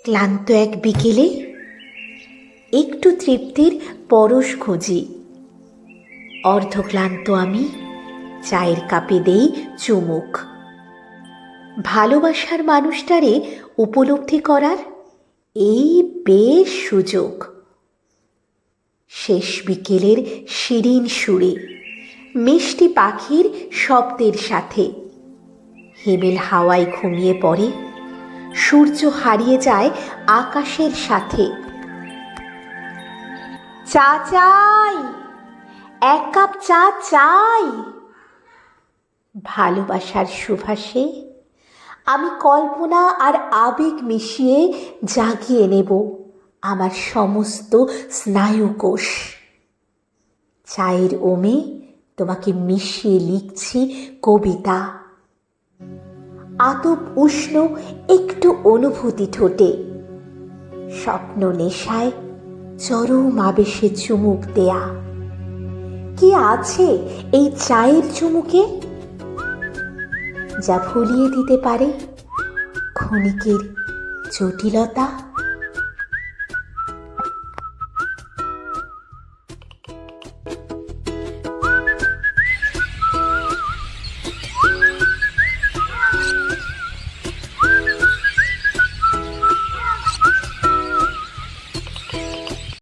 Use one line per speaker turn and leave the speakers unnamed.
ক্লান্ত এক বিকেলে একটু তৃপ্তির পরশ খুঁজি। অর্ধক্লান্ত আমি চায়ের কাপে দেই চুমুক। ভালোবাসার মানুষটারে উপলব্ধি করার এই বেশ সুযোগ। শেষ বিকেলের শিরিন সুরে, মিষ্টি পাখির শব্দের সাথে হিমেল হাওয়ায় ঘুমিয়ে পড়ে, সূর্য হারিয়ে যায় আকাশের সাথে। চা চাই, এক কাপ চা চাই। ভালোবাসার সুভাষে আমি কল্পনা আর আবেগ মিশিয়ে জাগিয়ে নেব আমার সমস্ত স্নায়ুকোষ। চায়ের ওমে তোমাকে মিশিয়ে লিখছি কবিতা। আতপ উষ্ণ একটু অনুভূতি ঠোঁটে, স্বপ্ন নেশায় চরম আবেশে চুমুক দেয়া। কি আছে এই চায়ের চুমুকে যা ভুলিয়ে দিতে পারে ক্ষণিকের জটিলতা?